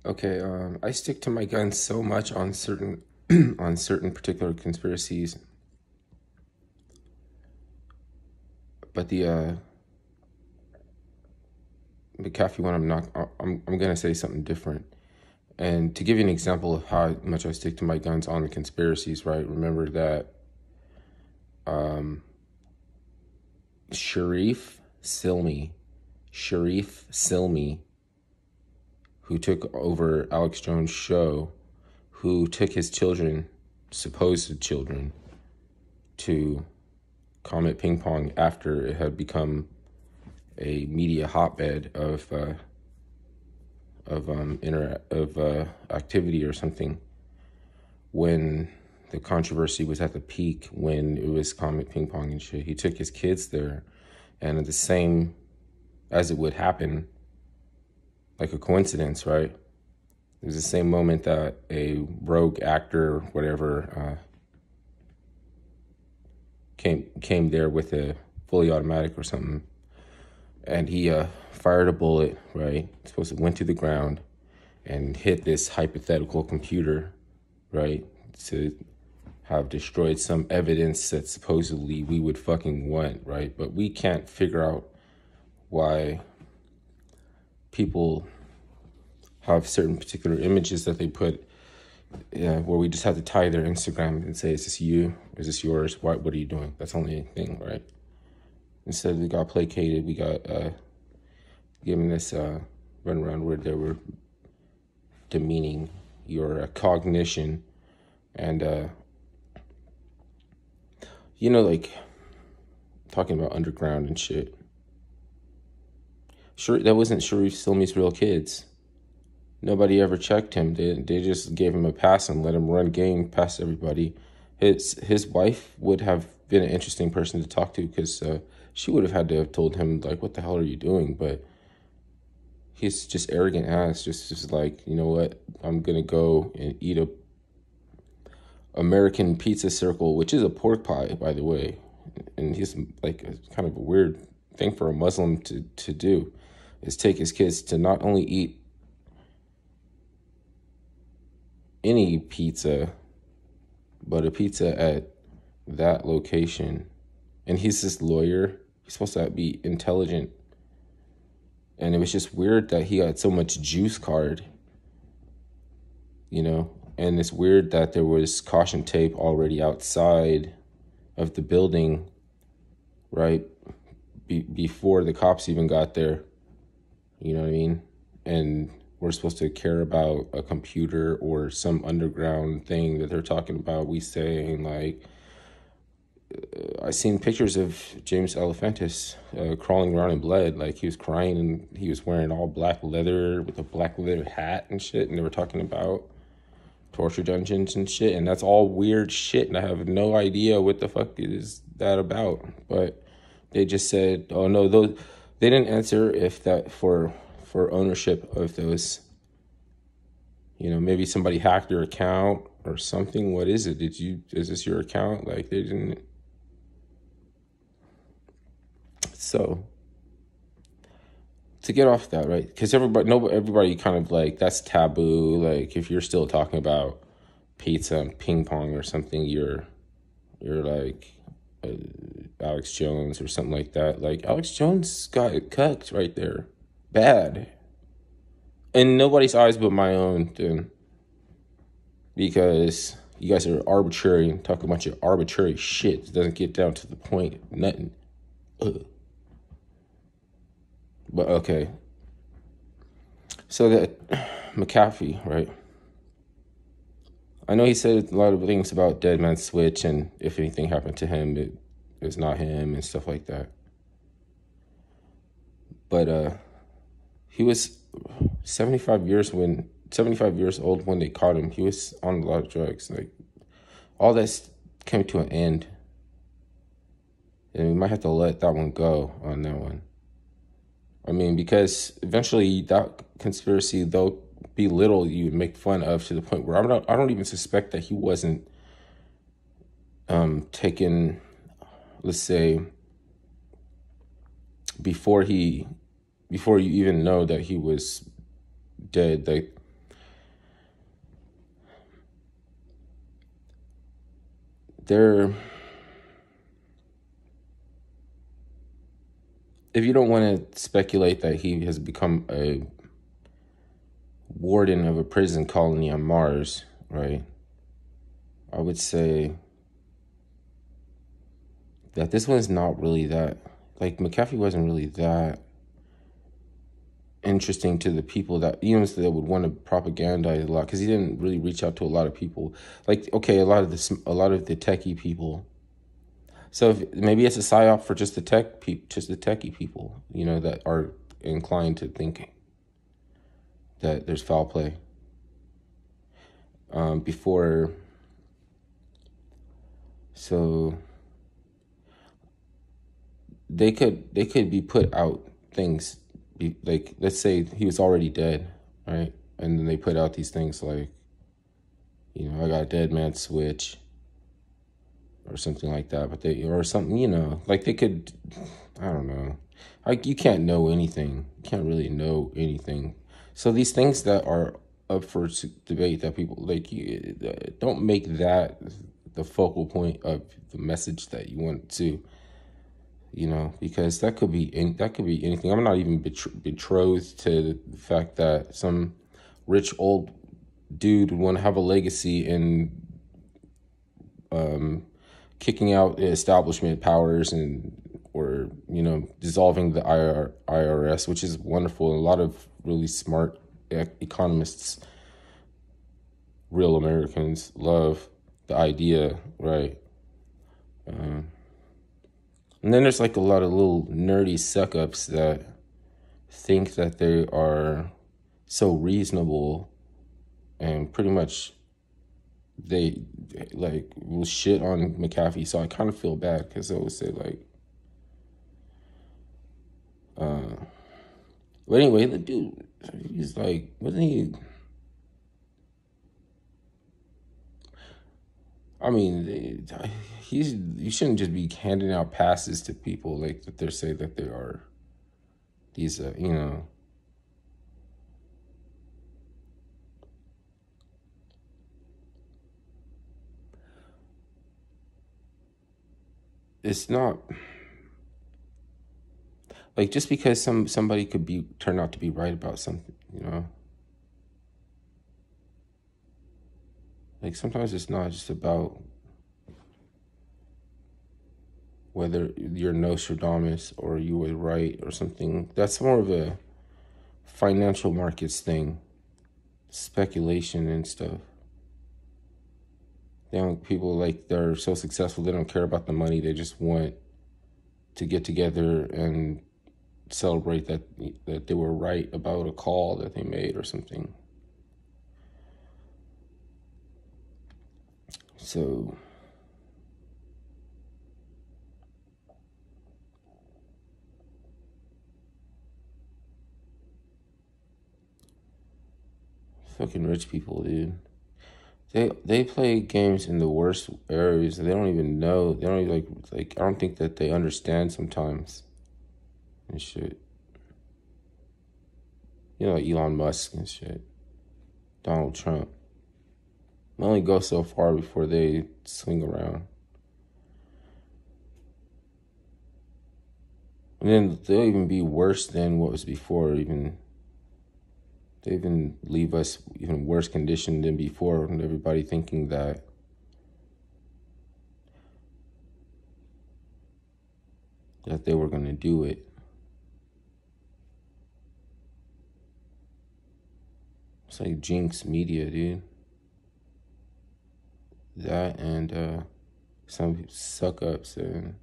Okay, I stick to my guns so much on certain on certain particular conspiracies, but the McAfee one, I'm gonna say something different. And to give you an example of how much I stick to my guns on the conspiracies, right? Remember that Sharif Silmi, Sharif Silmi, who took over Alex Jones' show, who took his children, supposed children, to Comet Ping Pong after it had become a media hotbed of activity or something. When the controversy was at the peak, when it was Comet Ping Pong and shit, he took his kids there, and at the same as it would happen, like a coincidence, right? It was the same moment that a rogue actor, whatever, came there with a fully automatic or something, and he fired a bullet, right? Supposed to went to the ground and hit this hypothetical computer, right? To have destroyed some evidence that supposedly we would fucking want, right? But we can't figure out why people have certain particular images that they put, where we just have to tie their Instagram and say, is this you? Is this yours? What are you doing? That's the only thing, right? Instead, we got placated. We got given this runaround where they were demeaning your cognition. And, like talking about underground and shit. Sure, that wasn't Sharif Silmi's real kids. Nobody ever checked him. They just gave him a pass and let him run game past everybody. His wife would have been an interesting person to talk to, because she would have had to have told him, like, what the hell are you doing? But he's just arrogant ass, just like, you know what? I'm going to go and eat a American pizza circle, which is a pork pie, by the way. And he's like, kind of a weird thing for a Muslim to do, is take his kids to not only eat any pizza, but a pizza at that location. And he's this lawyer. He's supposed to be intelligent. And it was just weird that he got so much juice card, and it's weird that there was caution tape already outside of the building, right? Before the cops even got there, you know what I mean? And we're supposed to care about a computer or some underground thing that they're talking about. We saying, like, I seen pictures of James Elephantis crawling around in blood, like he was crying, and he was wearing all black leather with a black leather hat and shit, and they were talking about torture dungeons and shit, and that's all weird shit, and I have no idea what the fuck is that about. But they just said, oh no, those, they didn't answer if that for ownership of those, maybe somebody hacked your account or something. What is it? Is this your account? Like, they didn't. So to get off that, right? Because everybody kind of like, that's taboo. Like, if you're still talking about pizza and ping pong or something, you're like Alex Jones or something like that. Like, Alex Jones got cucked right there, bad, in nobody's eyes but my own, dude. Because you guys are arbitrary and talk a bunch of arbitrary shit. It doesn't get down to the point. Nothing. Ugh. But okay. So that McAfee, right? I know he said a lot of things about Dead Man's Switch, and if anything happened to him, it's not him and stuff like that. But he was 75 years old when they caught him. He was on a lot of drugs. Like, all this came to an end, and we might have to let that one go on that one. I mean, because eventually that conspiracy, they'll belittle you and make fun of, to the point where I don't even suspect that he wasn't taken, let's say, before you even know that he was dead. Like, they're, if you don't want to speculate that he has become a warden of a prison colony on Mars, right? I would say that this one's not really that, like, McAfee wasn't really that interesting to the people that, that would want to propagandize a lot, because he didn't really reach out to a lot of people. Like, okay, a lot of the techie people. So maybe it's a psyop for just the techie people, that are inclined to think that there's foul play. So they could be put out things, like, let's say he was already dead, right? And then they put out these things like, I got a dead man switch or something like that. But or something, like they could, I don't know. Like, you can't know anything. You can't really know anything. So these things that are up for debate, that people, like, you don't make that the focal point of the message that you want to, because that could be anything. I'm not even betrothed to the fact that some rich old dude would want to have a legacy in kicking out establishment powers or dissolving the IRS, which is wonderful. A lot of really smart economists, real Americans, love the idea, right? And then there's like a lot of little nerdy suck-ups that think that they are so reasonable, and pretty much they like will shit on McAfee. So I kind of feel bad, because I always say like, but anyway, the dude, he's like, wasn't he? I mean, you shouldn't just be handing out passes to people like that. They say that they are these, It's not like, just because somebody could turn out to be right about something. Like, sometimes it's not just about whether you're Nostradamus or you were right or something. That's more of a financial markets thing, speculation and stuff. People, like, they're so successful, they don't care about the money. They just want to get together and celebrate that they were right about a call that they made or something. So fucking rich people, dude. They play games in the worst areas. They don't even know. They don't even like I don't think that they understand sometimes and shit. Like Elon Musk and shit. Donald Trump. They only go so far before they swing around. And then they'll even be worse than what was before. They even leave us even worse conditioned than before, and everybody thinking that they were going to do it. It's like Jinx Media, dude. That and some suck-ups and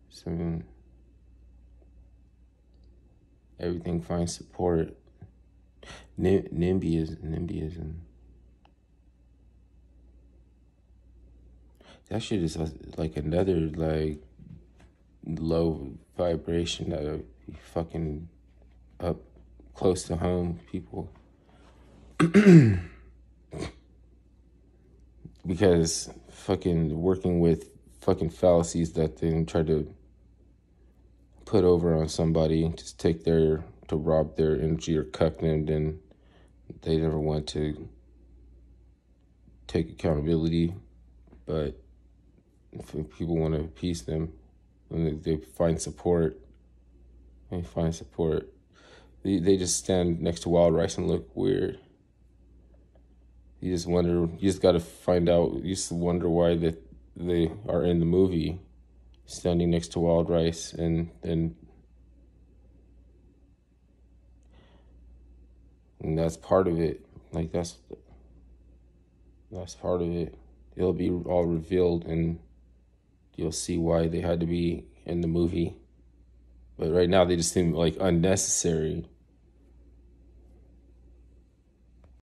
some everything finds support. NIMBYism. That shit is like another like low vibration that be fucking up close to home people. Because fucking working with fucking fallacies that they try to put over on somebody, just to rob their energy or cuck them, then they never want to take accountability. But if people want to appease them, and they find support. They find support. They just stand next to Wild Rice and look weird. You just wonder. You just got to find out. You just wonder why they are in the movie, standing next to Wild Rice, and that's part of it. Like that's part of it. It'll be all revealed, and you'll see why they had to be in the movie. But right now, they just seem like unnecessary.